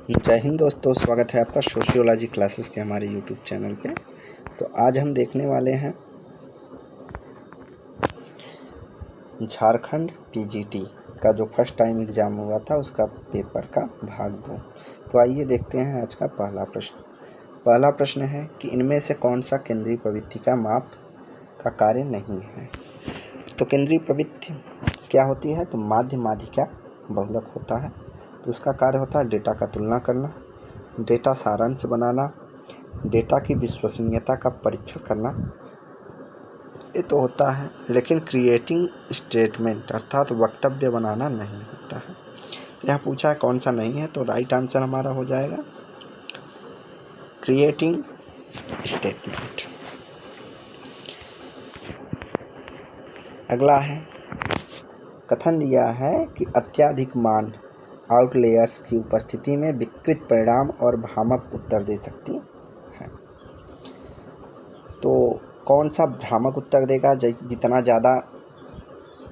जय हिंद दोस्तों, स्वागत है आपका सोशियोलॉजी क्लासेस के हमारे यूट्यूब चैनल पे। तो आज हम देखने वाले हैं झारखंड पीजीटी का जो फर्स्ट टाइम एग्ज़ाम हुआ था उसका पेपर का भाग 2। तो आइए देखते हैं आज का पहला प्रश्न। पहला प्रश्न है कि इनमें से कौन सा केंद्रीय प्रवृत्ति का माप का कार्य नहीं है। तो केंद्रीय प्रवृत्ति क्या होती है? तो माध्य माध्यिका बहुलक होता है। तो उसका कार्य होता है डेटा का तुलना करना, डेटा सारांश बनाना, डेटा की विश्वसनीयता का परीक्षण करना, ये तो होता है। लेकिन क्रिएटिंग स्टेटमेंट अर्थात वक्तव्य बनाना नहीं होता है। तो यहाँ पूछा है कौन सा नहीं है, तो राइट आंसर हमारा हो जाएगा क्रिएटिंग स्टेटमेंट। अगला है, कथन दिया है कि अत्यधिक मान आउटलेयर्स की उपस्थिति में विकृत परिणाम और भ्रामक उत्तर दे सकती है। तो कौन सा भ्रामक उत्तर देगा? जितना ज़्यादा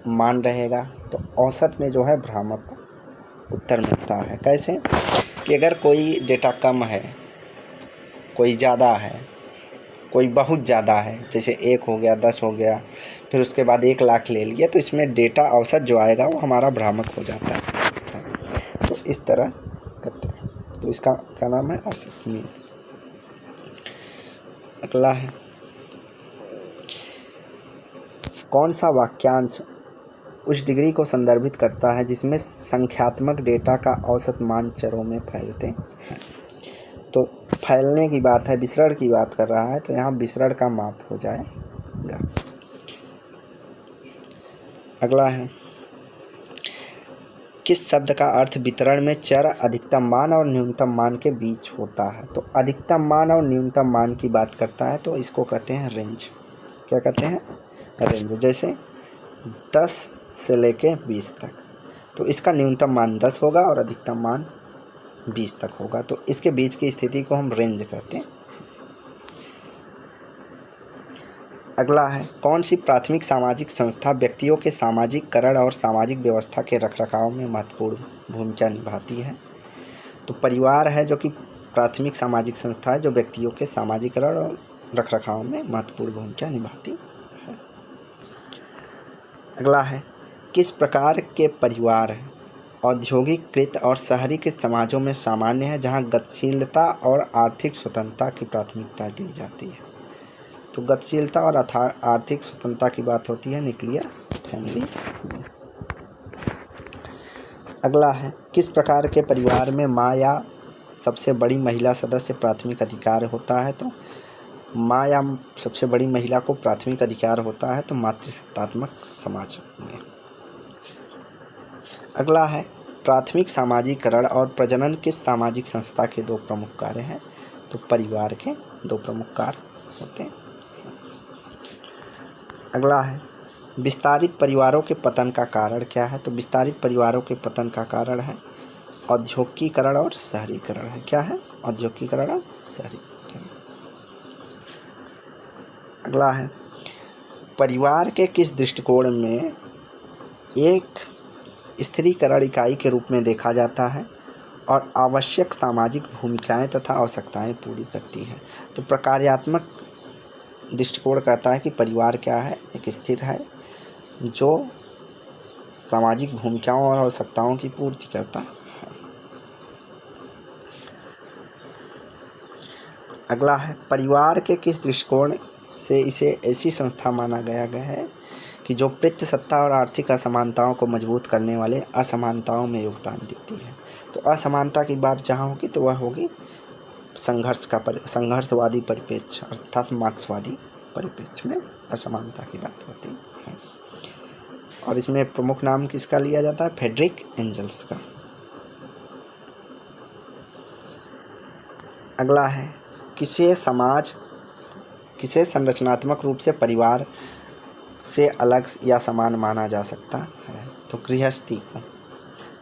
मान रहेगा तो औसत में जो है भ्रामक उत्तर मिलता है। कैसे कि अगर कोई डेटा कम है, कोई ज़्यादा है, कोई बहुत ज़्यादा है, जैसे 1 हो गया, 10 हो गया, फिर उसके बाद 1 लाख ले लिया, तो इसमें डेटा औसत जो आएगा वो हमारा भ्रामक हो जाता है। तो इस तरह करते हैं। तो इसका क्या नाम है? औसत मीन। अगला है, कौन सा वाक्यांश उस डिग्री को संदर्भित करता है जिसमें संख्यात्मक डेटा का औसत मान चरों में फैलते हैं। तो फैलने की बात है, विसरण की बात कर रहा है, तो यहाँ विसरण का माप हो जाएगा। अगला है, किस शब्द का अर्थ वितरण में चर अधिकतम मान और न्यूनतम मान के बीच होता है? तो अधिकतम मान और न्यूनतम मान की बात करता है, तो इसको कहते हैं रेंज। क्या कहते हैं? रेंज। जैसे 10 से लेके 20 तक, तो इसका न्यूनतम मान 10 होगा और अधिकतम मान 20 तक होगा। तो इसके बीच की स्थिति को हम रेंज कहते हैं। अगला है, कौन सी प्राथमिक सामाजिक संस्था व्यक्तियों के सामाजिककरण और सामाजिक व्यवस्था के रखरखाव में महत्वपूर्ण भूमिका निभाती है? तो परिवार है जो कि प्राथमिक सामाजिक संस्था है जो व्यक्तियों के सामाजिककरण और रखरखाव में महत्वपूर्ण भूमिका निभाती है। अगला है, किस प्रकार के परिवार औद्योगिकीकृत और शहरीकृत समाजों में सामान्य है जहां गतिशीलता और आर्थिक स्वतंत्रता की प्राथमिकता दी जाती है? तो गतिशीलता और आर्थिक स्वतंत्रता की बात होती है न्यूक्लियर फैमिली में। अगला है, किस प्रकार के परिवार में माँ या सबसे बड़ी महिला सदस्य प्राथमिक अधिकार होता है? तो माँ या सबसे बड़ी महिला को प्राथमिक अधिकार होता है तो मातृसत्तात्मक समाज में। अगला है, प्राथमिक सामाजिकरण और प्रजनन किस सामाजिक संस्था के 2 प्रमुख कार्य हैं? तो परिवार के 2 प्रमुख कार्य होते हैं। अगला है, विस्तारित परिवारों के पतन का कारण क्या है? तो विस्तारित परिवारों के पतन का कारण है औद्योगिकीकरण और शहरीकरण है। क्या है? औद्योगिकीकरण और शहरीकरण। अगला है, परिवार के किस दृष्टिकोण में एक स्थिरीकरण इकाई के रूप में देखा जाता है और आवश्यक सामाजिक भूमिकाएं तथा आवश्यकताएं पूरी करती है? तो प्रकार्यात्मक दृष्टिकोण कहता है कि परिवार क्या है? एक स्थिर है जो सामाजिक भूमिकाओं और आवश्यकताओं की पूर्ति करता है। अगला है, परिवार के किस दृष्टिकोण से इसे ऐसी संस्था माना गया है कि जो पितृसत्ता और आर्थिक असमानताओं को मजबूत करने वाले असमानताओं में योगदान देती है? तो असमानता की बात जहाँ होगी तो वह होगी संघर्षवादी परिप्रेक्ष्य अर्थात मार्क्सवादी परिप्रेक्ष्य में असमानता की बात होती है। और इसमें प्रमुख नाम किसका लिया जाता है? फ्रेडरिक एंजल्स का। अगला है, किसे संरचनात्मक रूप से परिवार से अलग या समान माना जा सकता है? तो गृहस्थी को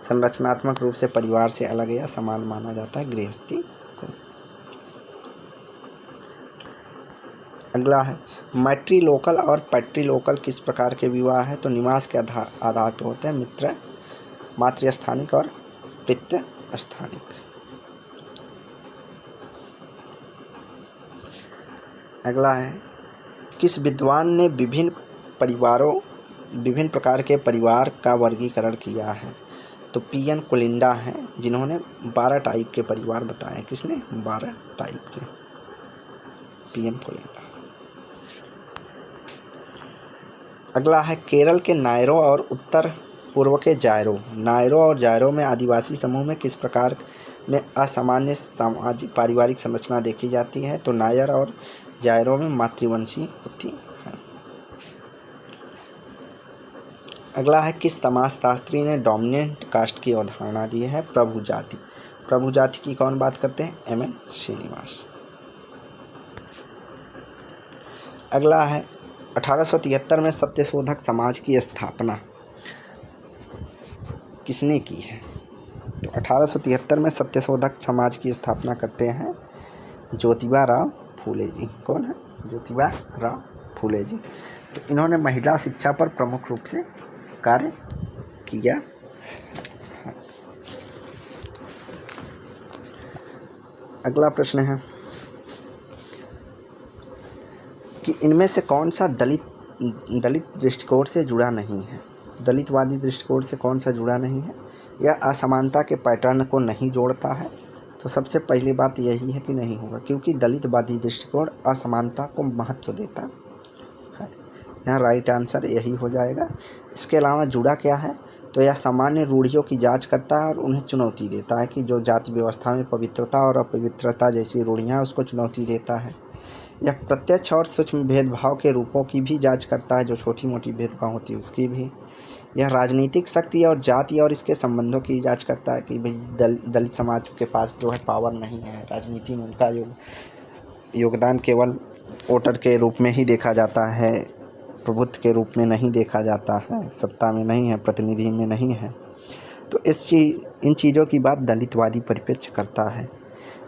संरचनात्मक रूप से परिवार से अलग या समान माना जाता है, गृहस्थी को। अगला है, मैट्रीलोकल और पैट्रीलोकल किस प्रकार के विवाह है? तो निवास के आधार पर होते हैं मातृस्थानिक और पितृस्थानिक। अगला है, किस विद्वान ने विभिन्न प्रकार के परिवार का वर्गीकरण किया है? तो पीएन कोलिंडा हैं, जिन्होंने 12 टाइप के परिवार बताए। किसने? 12 टाइप के, पीएन कोलिंडा। अगला है, केरल के नायरो और उत्तर पूर्व के जायरो। नायरो और जायरो में आदिवासी समूह में किस प्रकार में असामान्य सामाजिक पारिवारिक संरचना देखी जाती है? तो नायर और जायरो में मातृवंशी होती है। अगला है, किस समाजशास्त्री ने डोमिनेंट कास्ट की अवधारणा दी है? प्रभु जाति। प्रभु जाति की कौन बात करते हैं? एम.एन. श्रीनिवास। अगला है, 1873 में सत्यशोधक समाज की स्थापना किसने की है? तो 1873 में सत्यशोधक समाज की स्थापना करते हैं ज्योतिबा राव फूले जी। कौन है? ज्योतिबा राव फूले जी। तो इन्होंने महिला शिक्षा पर प्रमुख रूप से कार्य किया। अगला प्रश्न है कि इनमें से कौन सा दलित दृष्टिकोण से जुड़ा नहीं है? दलितवादी दृष्टिकोण से कौन सा जुड़ा नहीं है? या असमानता के पैटर्न को नहीं जोड़ता है? तो सबसे पहली बात यही है कि नहीं होगा, क्योंकि दलितवादी दृष्टिकोण असमानता को महत्व देता है। यहाँ राइट आंसर यही हो जाएगा। इसके अलावा जुड़ा क्या है? तो यह सामान्य रूढ़ियों की जांच करता है और उन्हें चुनौती देता है कि जो जाति व्यवस्था में पवित्रता और अपवित्रता जैसी रूढ़ियाँ उसको चुनौती देता है। यह प्रत्यक्ष और सूक्ष्म भेदभाव के रूपों की भी जांच करता है, जो छोटी मोटी भेदभाव होती है उसकी भी। यह राजनीतिक शक्ति और जाति और इसके संबंधों की जांच करता है कि भाई दलित समाज के पास जो है पावर नहीं है, राजनीति में उनका योगदान केवल वोटर के रूप में ही देखा जाता है, प्रभुत्व के रूप में नहीं देखा जाता है, सत्ता में नहीं है, प्रतिनिधि में नहीं है। तो इन चीज़ों की बात दलितवादी परिप्रेक्ष्य करता है,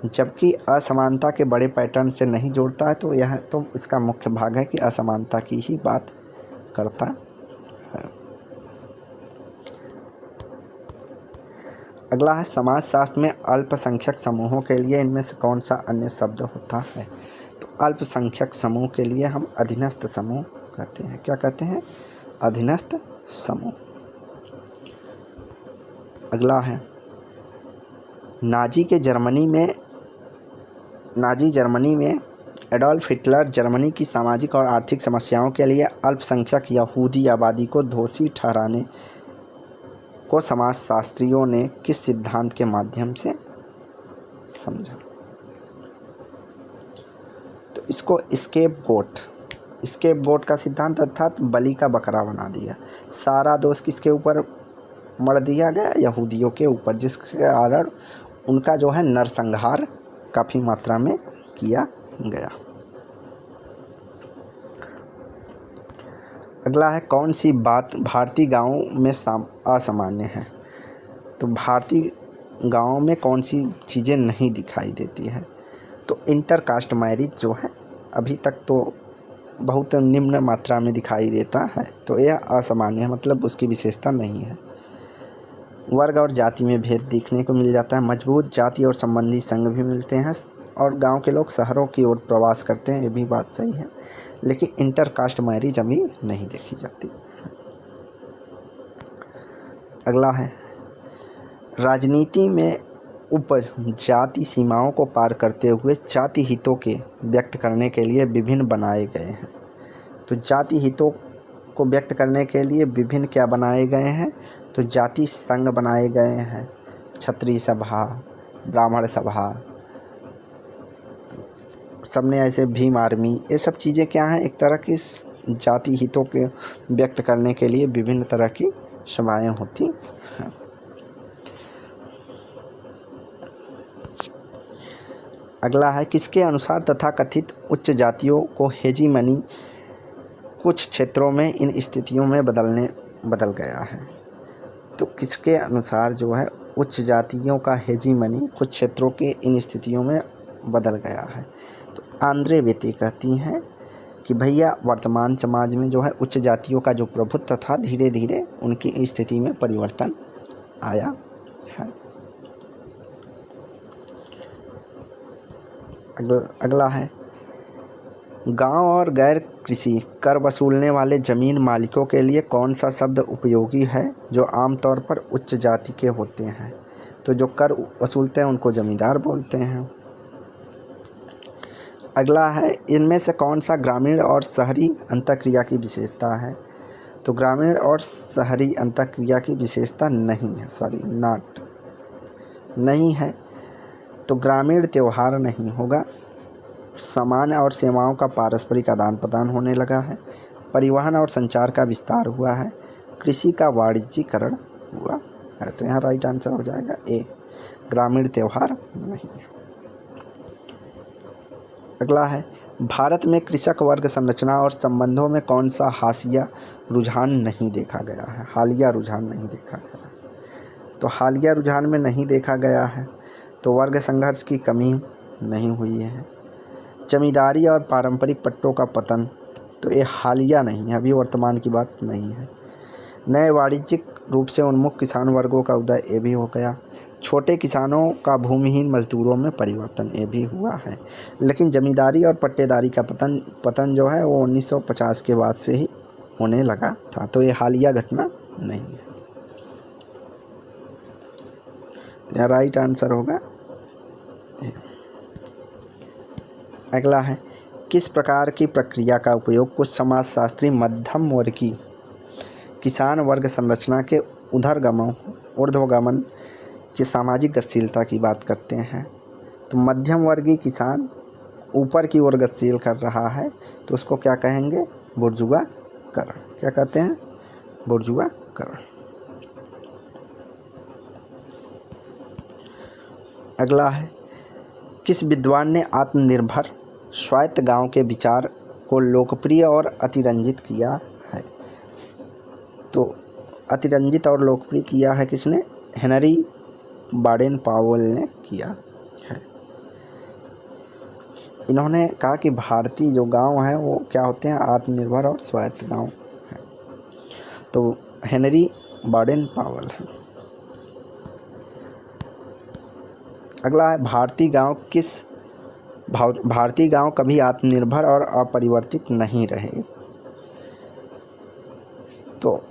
जबकि असमानता के बड़े पैटर्न से नहीं जोड़ता है। तो यह तो इसका मुख्य भाग है कि असमानता की ही बात करता है। अगला है, समाजशास्त्र में अल्पसंख्यक समूहों के लिए इनमें से कौन सा अन्य शब्द होता है? तो अल्पसंख्यक समूह के लिए हम अधीनस्थ समूह कहते हैं। क्या कहते हैं? अधीनस्थ समूह। अगला है, नाजी जर्मनी में एडोल्फ हिटलर जर्मनी की सामाजिक और आर्थिक समस्याओं के लिए अल्पसंख्यक यहूदी आबादी को दोषी ठहराने को समाजशास्त्रियों ने किस सिद्धांत के माध्यम से समझा? तो इसको स्केप गोट का सिद्धांत, अर्थात बलि का बकरा बना दिया। सारा दोष किसके ऊपर मढ़ दिया गया? यहूदियों के ऊपर, जिसके कारण उनका जो है नरसंहार काफ़ी मात्रा में किया गया। अगला है, कौन सी बात भारतीय गांवों में असामान्य है? तो भारतीय गांवों में कौन सी चीज़ें नहीं दिखाई देती है? तो इंटरकास्ट मैरिज जो है अभी तक तो बहुत निम्न मात्रा में दिखाई देता है, तो यह असामान्य है, मतलब उसकी विशेषता नहीं है। वर्ग और जाति में भेद देखने को मिल जाता है। मजबूत जाति और संबंधी संघ भी मिलते हैं और गांव के लोग शहरों की ओर प्रवास करते हैं, ये भी बात सही है। लेकिन इंटरकास्ट मैरिज अभी नहीं देखी जाती। अगला है, राजनीति में उपजाति सीमाओं को पार करते हुए जाति हितों के व्यक्त करने के लिए विभिन्न बनाए गए हैं। तो जाति हितों को व्यक्त करने के लिए विभिन्न क्या बनाए गए हैं? तो जाति संघ बनाए गए हैं, क्षत्रिय सभा, ब्राह्मण सभा, सबने ऐसे भीम आर्मी, ये सब चीज़ें क्या हैं? एक तरह की जाति हितों के व्यक्त करने के लिए विभिन्न तरह की सभाएं होती हैं। अगला है, किसके अनुसार तथाकथित उच्च जातियों को हेजीमनी कुछ क्षेत्रों में इन स्थितियों में बदल गया है? तो किसके अनुसार जो है उच्च जातियों का हेजीमनी कुछ क्षेत्रों के इन स्थितियों में बदल गया है? तो आंद्रे बेटे कहती हैं कि भैया वर्तमान समाज में जो है उच्च जातियों का जो प्रभुत्व था, धीरे धीरे उनकी स्थिति में परिवर्तन आया है। अगला है, गांव और गैर कृषि कर वसूलने वाले ज़मीन मालिकों के लिए कौन सा शब्द उपयोगी है जो आमतौर पर उच्च जाति के होते हैं? तो जो कर वसूलते हैं उनको ज़मींदार बोलते हैं। अगला है, इनमें से कौन सा ग्रामीण और शहरी अंतःक्रिया की विशेषता है? तो ग्रामीण और शहरी अंतःक्रिया की विशेषता नहीं है, नहीं है। तो ग्रामीण त्यौहार नहीं होगा। सामान और सेवाओं का पारस्परिक आदान प्रदान होने लगा है। परिवहन और संचार का विस्तार हुआ है। कृषि का वाणिज्यीकरण हुआ है। तो यहाँ राइट आंसर हो जाएगा ए, ग्रामीण त्यौहार नहीं है। अगला है, भारत में कृषक वर्ग संरचना और संबंधों में कौन सा हालिया रुझान नहीं देखा गया है? हालिया रुझान नहीं देखा गया। तो हालिया रुझान में नहीं देखा गया है तो वर्ग संघर्ष की कमी नहीं हुई है। जमींदारी और पारंपरिक पट्टों का पतन, तो ये हालिया नहीं है, अभी वर्तमान की बात नहीं है। नए वाणिज्यिक रूप से उन्मुख किसान वर्गों का उदय, ये भी हो गया। छोटे किसानों का भूमिहीन मजदूरों में परिवर्तन, ये भी हुआ है। लेकिन जमींदारी और पट्टेदारी का पतन जो है वो 1950 के बाद से ही होने लगा था। तो ये हालिया घटना नहीं है। तो यहाँ राइट आंसर होगा। अगला है, किस प्रकार की प्रक्रिया का उपयोग कुछ समाजशास्त्री मध्यम वर्गीय किसान वर्ग संरचना के ऊर्ध्वगमन की सामाजिक गतिशीलता की बात करते हैं? तो मध्यम वर्गीय किसान ऊपर की ओर गतिशील कर रहा है तो उसको क्या कहेंगे? बुर्जुआकरण। क्या कहते हैं? बुर्जुआकरण। अगला है, किस विद्वान ने आत्मनिर्भर स्वायत्त गांव के विचार को लोकप्रिय और अतिरंजित किया है? तो अतिरंजित और लोकप्रिय किया है किसने? हेनरी बाडेन-पावेल ने किया है। इन्होंने कहा कि भारतीय जो गांव हैं वो क्या होते हैं? आत्मनिर्भर और स्वायत्त गांव हैं। तो हेनरी बाडेन-पावेल है। अगला है, भारतीय गांव कभी आत्मनिर्भर और अपरिवर्तित नहीं रहे। तो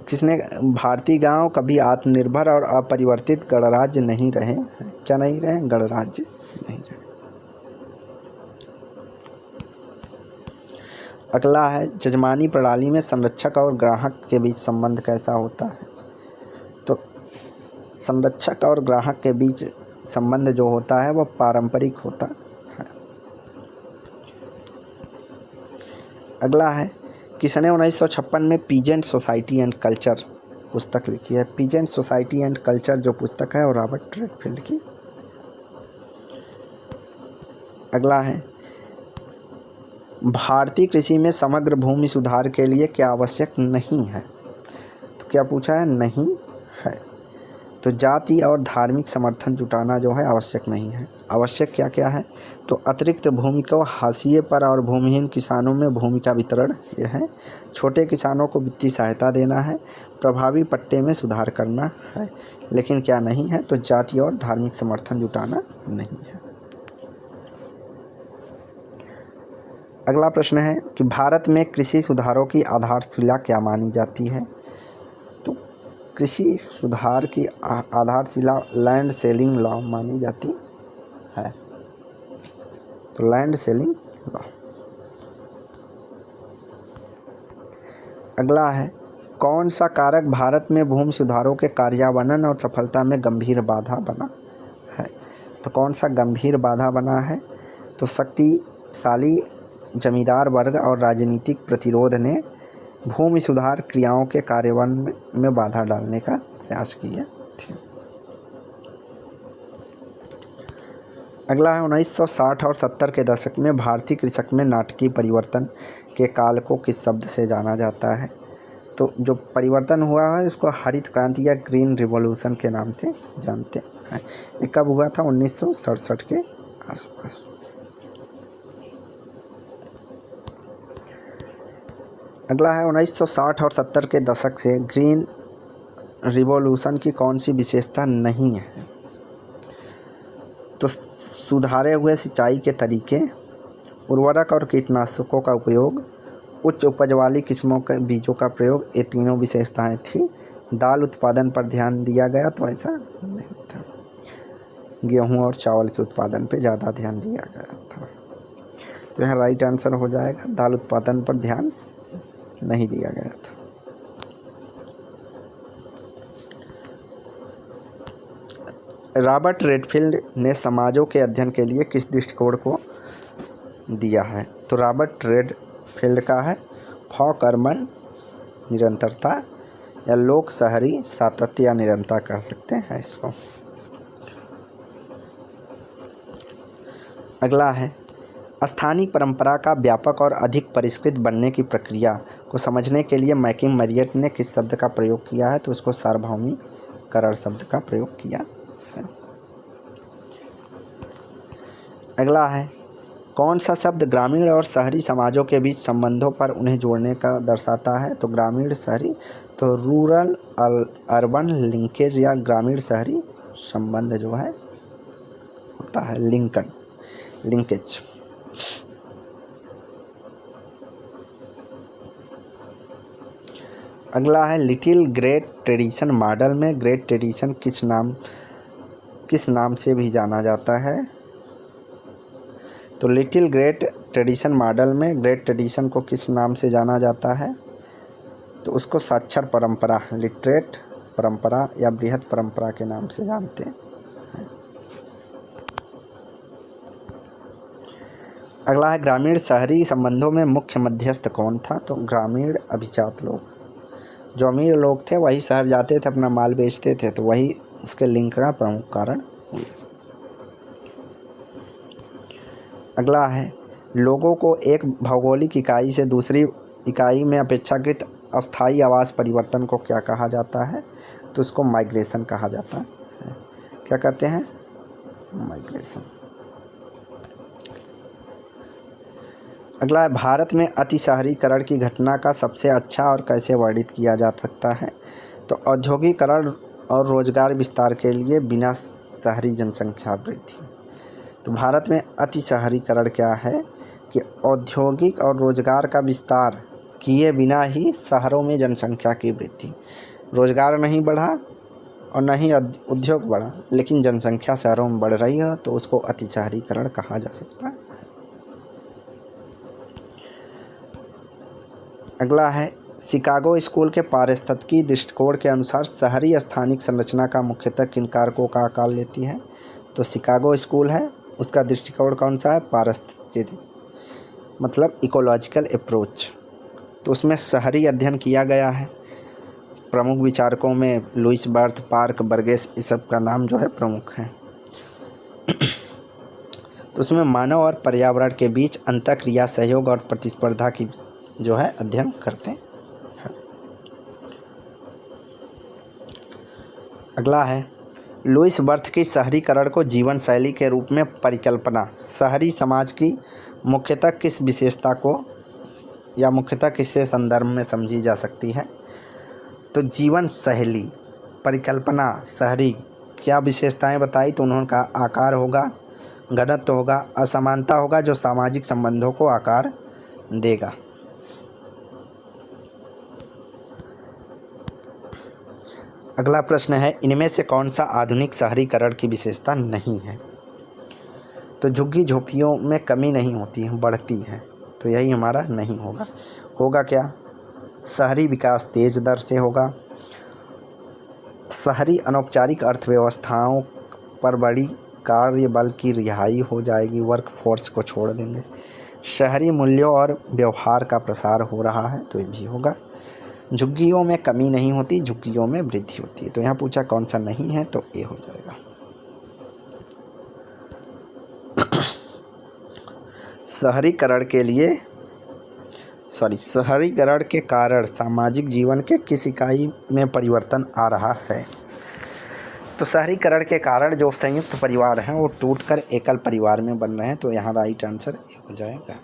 किसने? भारतीय गांव कभी आत्मनिर्भर और अपरिवर्तित गणराज्य नहीं रहे। क्या नहीं रहे? गणराज्य नहीं रहे। अगला है, जजमानी प्रणाली में संरक्षक और ग्राहक के बीच संबंध कैसा होता है? तो संरक्षक और ग्राहक के बीच संबंध जो होता है वह पारंपरिक होता है। अगला है, किसने 1956 में पीजेंट सोसाइटी एंड कल्चर पुस्तक लिखी है? पीजेंट सोसाइटी एंड कल्चर जो पुस्तक है वो रॉबर्ट रेडफील्ड की। अगला है, भारतीय कृषि में समग्र भूमि सुधार के लिए क्या आवश्यक नहीं है? तो क्या पूछा है? नहीं है। तो जाति और धार्मिक समर्थन जुटाना जो है आवश्यक नहीं है। आवश्यक क्या क्या है? तो अतिरिक्त भूमि को हाशिए पर और भूमिहीन किसानों में भूमि का वितरण ये है। छोटे किसानों को वित्तीय सहायता देना है। प्रभावी पट्टे में सुधार करना है। लेकिन क्या नहीं है? तो जाति और धार्मिक समर्थन जुटाना नहीं है। अगला प्रश्न है कि भारत में कृषि सुधारों की आधारशिला क्या मानी जाती है? तो कृषि सुधार की आधारशिला लैंड सेलिंग लॉ मानी जाती है। तो लैंड सेलिंग लॉ। अगला है, कौन सा कारक भारत में भूमि सुधारों के कार्यान्वयन और सफलता में गंभीर बाधा बना है? तो कौन सा गंभीर बाधा बना है? तो शक्तिशाली जमींदार वर्ग और राजनीतिक प्रतिरोध ने भूमि सुधार क्रियाओं के कार्यान्वयन में बाधा डालने का प्रयास किया थे। अगला है, 1960 और 70 के दशक में भारतीय कृषि में नाटकीय परिवर्तन के काल को किस शब्द से जाना जाता है? तो जो परिवर्तन हुआ है इसको हरित क्रांति या ग्रीन रिवॉल्यूशन के नाम से जानते हैं। ये कब हुआ था? 1967 के आसपास। अगला है, 1960 और 70 के दशक से ग्रीन रिवॉल्यूशन की कौन सी विशेषता नहीं है? तो सुधारे हुए सिंचाई के तरीके, उर्वरक और कीटनाशकों का उपयोग, उच्च उपज वाली किस्मों के बीजों का प्रयोग, ये तीनों विशेषताएं थी। दाल उत्पादन पर ध्यान दिया गया तो ऐसा नहीं था। गेहूं और चावल के उत्पादन पे ज़्यादा ध्यान दिया गया था। तो यहाँ राइट आंसर हो जाएगा, दाल उत्पादन पर ध्यान नहीं दिया गया था। रॉबर्ट रेडफील्ड ने समाजों के अध्ययन के लिए किस दृष्टिकोण को दिया है? तो रॉबर्ट रेडफील्ड का है फॉक अर्बन निरंतरता, या लोक शहरी सातत्य या निरंतरता कह सकते हैं इसको। अगला है स्थानीय परंपरा का व्यापक और अधिक परिष्कृत बनने की प्रक्रिया को समझने के लिए मैकिंग मैरियट ने किस शब्द का प्रयोग किया है? तो उसको सार्वभौमिकरण शब्द का प्रयोग किया है। अगला है कौन सा शब्द ग्रामीण और शहरी समाजों के बीच संबंधों पर उन्हें जोड़ने का दर्शाता है? तो ग्रामीण शहरी, तो रूरल अर्बन लिंकेज या ग्रामीण शहरी संबंध जो है होता है लिंकेज। अगला है लिटिल ग्रेट ट्रेडिशन मॉडल में ग्रेट ट्रेडिशन किस नाम से भी जाना जाता है? तो लिटिल ग्रेट ट्रेडिशन मॉडल में ग्रेट ट्रेडिशन को किस नाम से जाना जाता है? तो उसको साक्षर परंपरा, लिटरेट परंपरा या बृहत परंपरा के नाम से जानते हैं। अगला है ग्रामीण शहरी संबंधों में मुख्य मध्यस्थ कौन था? तो ग्रामीण अभिजात लोग, जो अमीर लोग थे वही शहर जाते थे, अपना माल बेचते थे, तो वही उसके लिंक का प्रमुख कारण हुआ। अगला है लोगों को एक भौगोलिक इकाई से दूसरी इकाई में अपेक्षाकृत अस्थायी आवास परिवर्तन को क्या कहा जाता है? तो उसको माइग्रेशन कहा जाता है। क्या कहते हैं? माइग्रेशन। अगला है भारत में अति शहरीकरण की घटना का सबसे अच्छा और कैसे वर्णित किया जा सकता है? तो औद्योगिकरण और रोजगार विस्तार के लिए बिना शहरी जनसंख्या वृद्धि। तो भारत में अति शहरीकरण क्या है कि औद्योगिक और रोजगार का विस्तार किए बिना ही शहरों में जनसंख्या की वृद्धि। रोजगार नहीं बढ़ा और न ही उद्योग बढ़ा, लेकिन जनसंख्या शहरों में बढ़ रही है, तो उसको अति शहरीकरण कहा जा सकता है। अगला है शिकागो स्कूल के पारिस्थितिकी दृष्टिकोण के अनुसार शहरी स्थानिक संरचना का मुख्यतः किन कारकों का आकार लेती है? तो शिकागो स्कूल है, उसका दृष्टिकोण कौन सा है? पारिस्थितिकी, मतलब इकोलॉजिकल अप्रोच। तो उसमें शहरी अध्ययन किया गया है। प्रमुख विचारकों में लुईस बर्थ, पार्क, बर्गेस, इस सब का नाम जो है प्रमुख है। तो उसमें मानव और पर्यावरण के बीच अंतःक्रिया, सहयोग और प्रतिस्पर्धा की जो है अध्ययन करते हैं। अगला है लुईस बर्थ की शहरीकरण को जीवन शैली के रूप में परिकल्पना शहरी समाज की मुख्यतः किस विशेषता को या मुख्यतः किससे संदर्भ में समझी जा सकती है? तो जीवन शैली परिकल्पना शहरी क्या विशेषताएं बताई? तो उन्होंने कहा आकार होगा, घनत्व होगा, असमानता होगा, जो सामाजिक संबंधों को आकार देगा। अगला प्रश्न है इनमें से कौन सा आधुनिक शहरीकरण की विशेषता नहीं है? तो झुग्गी झोंपड़ियों में कमी नहीं होती है, बढ़ती है, तो यही हमारा नहीं होगा। होगा क्या? शहरी विकास तेज दर से होगा, शहरी अनौपचारिक अर्थव्यवस्थाओं पर बड़ी कार्य बल की रिहाई हो जाएगी, वर्कफोर्स को छोड़ देंगे, शहरी मूल्यों और व्यवहार का प्रसार हो रहा है, तो ये भी होगा। झुग्गियों में कमी नहीं होती, झुग्गियों में वृद्धि होती है। तो यहाँ पूछा कौन सा नहीं है, तो ये हो जाएगा। शहरीकरण के कारण सामाजिक जीवन के किस इकाई में परिवर्तन आ रहा है? तो शहरीकरण के कारण जो संयुक्त परिवार हैं वो टूटकर एकल परिवार में बन रहे हैं, तो यहाँ राइट आंसर हो जाएगा।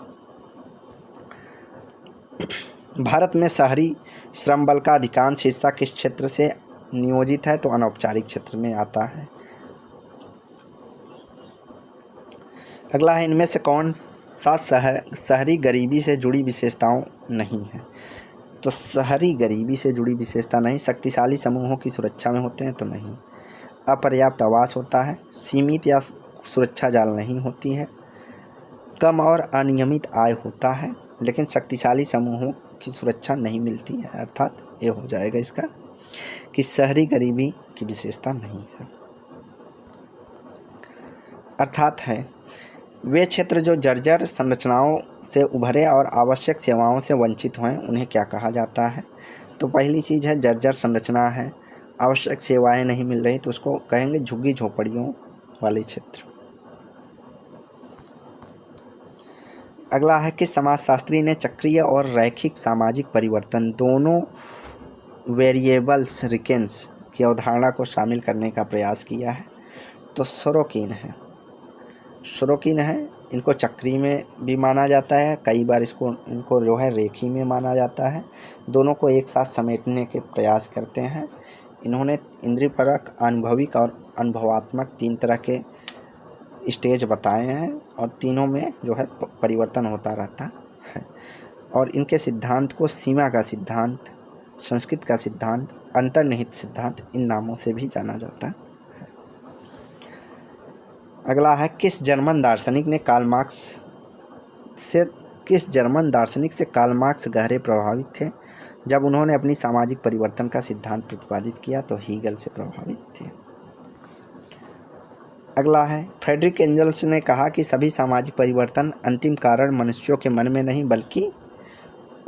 भारत में शहरी श्रम बल का अधिकांश हिस्सा किस क्षेत्र से नियोजित है? तो अनौपचारिक क्षेत्र में आता है। अगला है, इनमें से कौन सा शहरी गरीबी से जुड़ी विशेषताओं नहीं है? तो शहरी गरीबी से जुड़ी विशेषता नहीं। शक्तिशाली समूहों की सुरक्षा में होते हैं तो नहीं। अपर्याप्त आवास होता है। सीमित या सुरक्षा जाल नहीं होती है। कम और अनियमित आय होता है, लेकिन शक्तिशाली समूहों की सुरक्षा नहीं मिलती है। अर्थात ये हो जाएगा इसका कि शहरी गरीबी की विशेषता नहीं है। अर्थात है, वे क्षेत्र जो जर्जर संरचनाओं से उभरे और आवश्यक सेवाओं से वंचित हुए उन्हें क्या कहा जाता है? तो पहली चीज़ है जर्जर संरचना है, आवश्यक सेवाएं नहीं मिल रही तो उसको कहेंगे झुग्गी झोपड़ियों वाले क्षेत्र। अगला है, किस समाजशास्त्री ने चक्रीय और रैखिक सामाजिक परिवर्तन दोनों वेरिएबल्स रिकेन्स की अवधारणा को शामिल करने का प्रयास किया है? तो सोरोकिन है। सोरोकिन है। इनको चक्री में भी माना जाता है, कई बार इनको जो है रेखी में माना जाता है। दोनों को एक साथ समेटने के प्रयास करते हैं। इन्होंने इंद्रियपरक, अनुभविक और अनुभवात्मक 3 तरह के स्टेज बताए हैं और तीनों में जो है परिवर्तन होता रहता है। और इनके सिद्धांत को सीमा का सिद्धांत, संस्कृत का सिद्धांत, अंतर्निहित सिद्धांत इन नामों से भी जाना जाता है। अगला है, किस जर्मन दार्शनिक से कार्ल मार्क्स गहरे प्रभावित थे जब उन्होंने अपनी सामाजिक परिवर्तन का सिद्धांत प्रतिपादित किया? तो हीगल से प्रभावित थे। अगला है, फ्रेडरिक एंजल्स ने कहा कि सभी सामाजिक परिवर्तन अंतिम कारण मनुष्यों के मन में नहीं बल्कि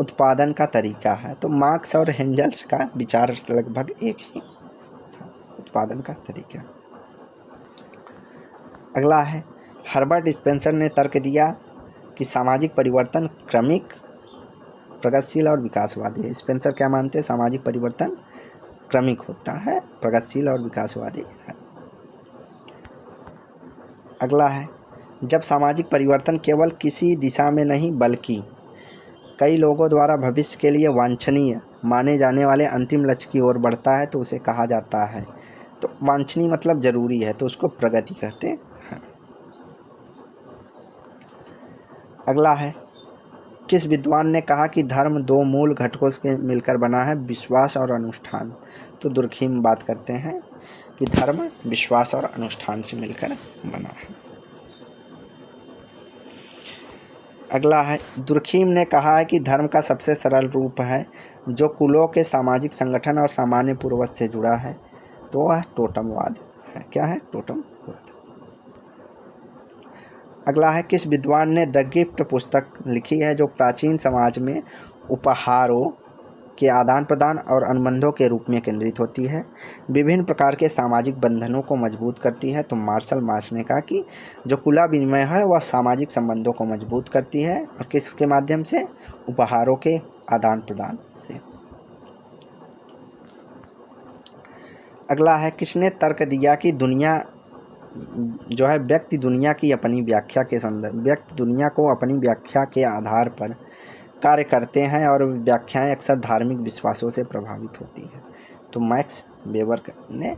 उत्पादन का तरीका है। तो मार्क्स और एंजल्स का विचार लगभग एक ही था, उत्पादन का तरीका। अगला है, हर्बर्ट स्पेंसर ने तर्क दिया कि सामाजिक परिवर्तन क्रमिक, प्रगतिशील और विकासवादी है। स्पेंसर क्या मानते हैं? सामाजिक परिवर्तन क्रमिक होता है, प्रगतिशील और विकासवादी है। अगला है, जब सामाजिक परिवर्तन केवल किसी दिशा में नहीं बल्कि कई लोगों द्वारा भविष्य के लिए वांछनीय माने जाने वाले अंतिम लक्ष्य की ओर बढ़ता है तो उसे कहा जाता है। तो वांछनीय मतलब जरूरी है, तो उसको प्रगति कहते हैं। अगला है, किस विद्वान ने कहा कि धर्म 2 मूल घटकों से मिलकर बना है, विश्वास और अनुष्ठान? तो दुर्खीम बात करते हैं कि धर्म विश्वास और अनुष्ठान से मिलकर बना है। अगला है, दुर्खीम ने कहा है कि धर्म का सबसे सरल रूप है जो कुलों के सामाजिक संगठन और सामान्य पूर्वज से जुड़ा है, तो वह टोटमवाद है। क्या है? टोटमवाद। अगला है, किस विद्वान ने द गिफ्ट पुस्तक लिखी है जो प्राचीन समाज में उपहारों के आदान प्रदान और अनुबंधों के रूप में केंद्रित होती है, विभिन्न प्रकार के सामाजिक बंधनों को मजबूत करती है? तो मार्शल मार्श ने कहा कि जो कुला विनिमय है वह सामाजिक संबंधों को मजबूत करती है और किसके माध्यम से? उपहारों के आदान प्रदान से। अगला है, किसने तर्क दिया कि दुनिया जो है व्यक्ति दुनिया की अपनी व्याख्या के संदर्भ व्यक्ति दुनिया को अपनी व्याख्या के आधार पर कार्य करते हैं और व्याख्याएं अक्सर धार्मिक विश्वासों से प्रभावित होती हैं? तो मैक्स वेबर ने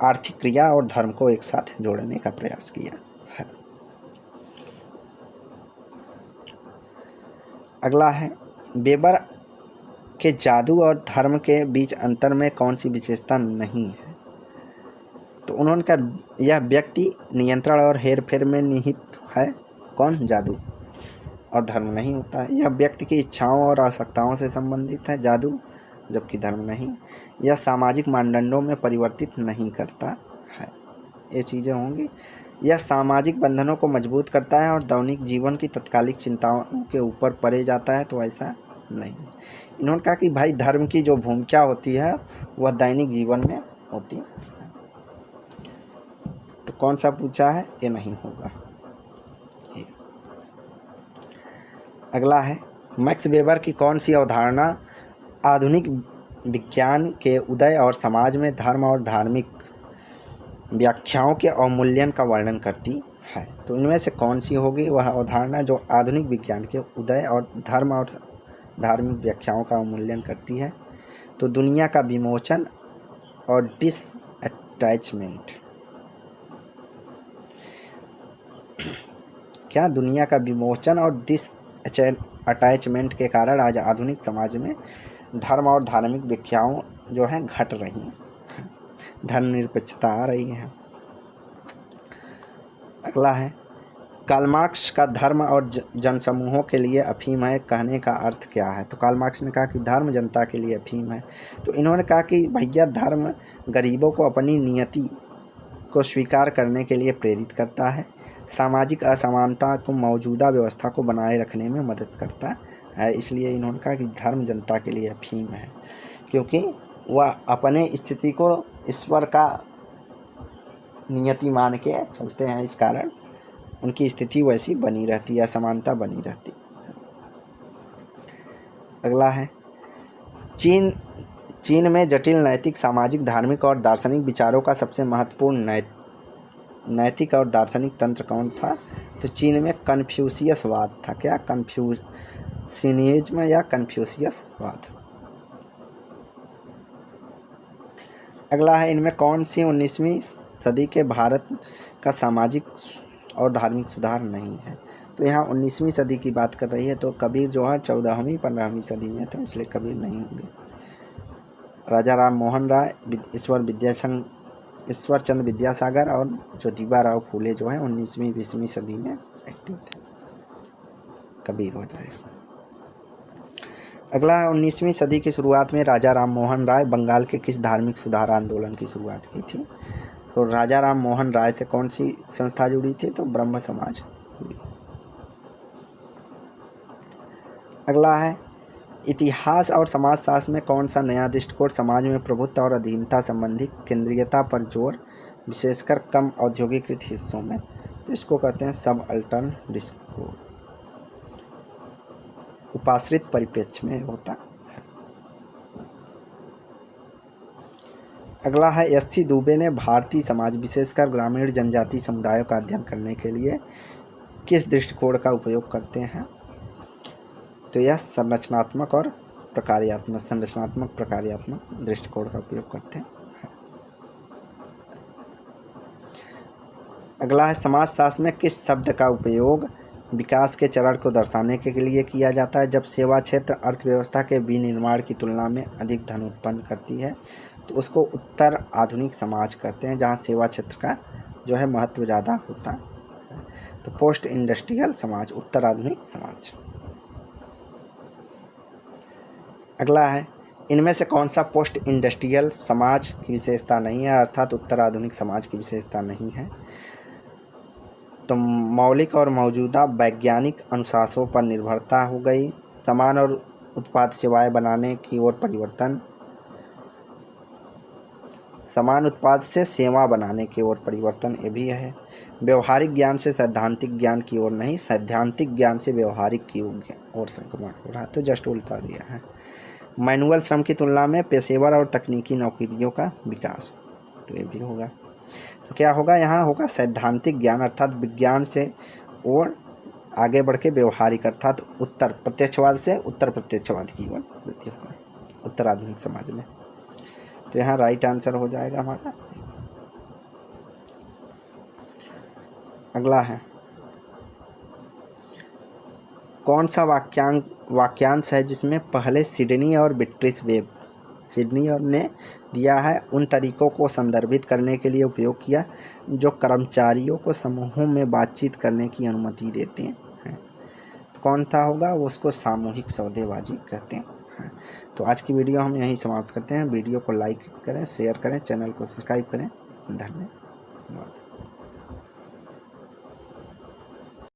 आर्थिक क्रिया और धर्म को एक साथ जोड़ने का प्रयास किया है। अगला है, वेबर के जादू और धर्म के बीच अंतर में कौन सी विशेषता नहीं है? तो उन्होंने कहा यह व्यक्ति नियंत्रण और हेरफेर में निहित है। कौन? जादू। और धर्म नहीं होता है। यह व्यक्ति की इच्छाओं और आवश्यकताओं से संबंधित है, जादू, जबकि धर्म नहीं। यह सामाजिक मानदंडों में परिवर्तित नहीं करता है। ये चीज़ें होंगी। यह सामाजिक बंधनों को मजबूत करता है और दैनिक जीवन की तत्कालिक चिंताओं के ऊपर परे जाता है, तो ऐसा नहीं। इन्होंने कहा कि भाई धर्म की जो भूमिका होती है वह दैनिक जीवन में होती है। तो कौन सा पूछा है? ये नहीं होगा। अगला है, मैक्स वेबर की कौन सी अवधारणा आधुनिक विज्ञान के उदय और समाज में धर्म और धार्मिक व्याख्याओं के अवमूल्यन का वर्णन करती है? तो इनमें से कौन सी होगी वह अवधारणा जो आधुनिक विज्ञान के उदय और धर्म और धार्मिक व्याख्याओं का अवमूल्यन करती है? तो दुनिया का विमोचन और डिसअटैचमेंट। क्या दुनिया का विमोचन और डिस अटैचमेंट के कारण आज आधुनिक समाज में धर्म और धार्मिक व्याख्याओं जो हैं घट रही हैं, धर्मनिरपेक्षता आ रही है। अगला है कार्ल मार्क्स का धर्म और जनसमूहों के लिए अफीम है कहने का अर्थ क्या है। तो कार्ल मार्क्स ने कहा कि धर्म जनता के लिए अफीम है। तो इन्होंने कहा कि भैया धर्म गरीबों को अपनी नियति को स्वीकार करने के लिए प्रेरित करता है, सामाजिक असमानता को मौजूदा व्यवस्था को बनाए रखने में मदद करता है। इसलिए इन्होंने कहा कि धर्म जनता के लिए अफीम है, क्योंकि वह अपने स्थिति को ईश्वर का नियति मान के चलते हैं, इस कारण उनकी स्थिति वैसी बनी रहती है, असमानता बनी रहती। अगला है चीन में जटिल नैतिक, सामाजिक, धार्मिक और दार्शनिक विचारों का सबसे महत्वपूर्ण नैतिक और दार्शनिक तंत्र कौन था। तो चीन में कन्फ्यूशियसवाद था। क्या? कन्फ्यूशियनिज्म या कन्फ्यूशियसवाद। अगला है इनमें कौन सी 19वीं सदी के भारत का सामाजिक और धार्मिक सुधार नहीं है। तो यहाँ 19वीं सदी की बात कर रही है, तो कबीर जो है 14वीं 15वीं सदी में थे, इसलिए कबीर नहीं होंगे। राजा राम मोहन राय, ईश्वरचंद्र विद्यासागर और ज्योतिबा राव फूले जो है 19वीं 20वीं सदी में एक्टिव थे। कबीर हो जाएगा। अगला है 19वीं सदी की शुरुआत में राजा राम मोहन राय बंगाल के किस धार्मिक सुधार आंदोलन की शुरुआत की थी। तो राजा राम मोहन राय से कौन सी संस्था जुड़ी थी। तो ब्रह्म समाज। अगला है इतिहास और समाजशास्त्र में कौन सा नया दृष्टिकोण समाज में प्रभुत्व और अधीनता संबंधी केंद्रीयता पर जोर, विशेषकर कम औद्योगिकृत हिस्सों में। तो इसको कहते हैं सबअल्टर्न दृष्टिकोण, उपाश्रित परिप्रेक्ष्य में होता है। अगला है एस.सी. दुबे ने भारतीय समाज, विशेषकर ग्रामीण जनजातीय समुदायों का अध्ययन करने के लिए किस दृष्टिकोण का उपयोग करते हैं। तो यह संरचनात्मक प्रकार्यात्मक दृष्टिकोण का उपयोग करते हैं। अगला है समाजशास्त्र में किस शब्द का उपयोग विकास के चरण को दर्शाने के लिए किया जाता है जब सेवा क्षेत्र अर्थव्यवस्था के विनिर्माण की तुलना में अधिक धन उत्पन्न करती है। तो उसको उत्तर आधुनिक समाज कहते हैं, जहाँ सेवा क्षेत्र का जो है महत्व ज़्यादा होता है। तो पोस्ट इंडस्ट्रियल समाज, उत्तर आधुनिक समाज। अगला है इनमें से कौन सा पोस्ट इंडस्ट्रियल समाज की विशेषता नहीं है, अर्थात उत्तर आधुनिक समाज की विशेषता नहीं है। तो मौलिक और मौजूदा वैज्ञानिक अनुशासनों पर निर्भरता हो गई, समान और उत्पाद सेवाएं बनाने की ओर परिवर्तन, समान उत्पाद से सेवा बनाने की ओर परिवर्तन, ये भी है। व्यवहारिक ज्ञान से सैद्धांतिक ज्ञान की ओर नहीं, सैद्धांतिक ज्ञान से व्यवहारिक की ओर संक्रमण हो रहा है। तो जस्ट उल्टा दिया है। मैनुअल श्रम की तुलना में पेशेवर और तकनीकी नौकरियों का विकास, तो ये भी होगा। तो क्या होगा यहाँ होगा सैद्धांतिक ज्ञान अर्थात विज्ञान से और आगे बढ़ के व्यवहारिक अर्थात उत्तर प्रत्यक्षवाद से उत्तर प्रत्यक्षवाद की ओर वृद्धि होगा उत्तर आधुनिक समाज में। तो यहाँ राइट आंसर हो जाएगा हमारा। अगला है कौन सा वाक्यांश है जिसमें पहले सिडनी और ब्रिटिश वेब ने दिया है उन तरीकों को संदर्भित करने के लिए उपयोग किया जो कर्मचारियों को समूहों में बातचीत करने की अनुमति देते हैं। तो कौन सा होगा वो, उसको सामूहिक सौदेबाजी कहते हैं। तो आज की वीडियो हम यहीं समाप्त करते हैं। वीडियो को लाइक करें, शेयर करें, चैनल को सब्सक्राइब करें। धन्यवाद।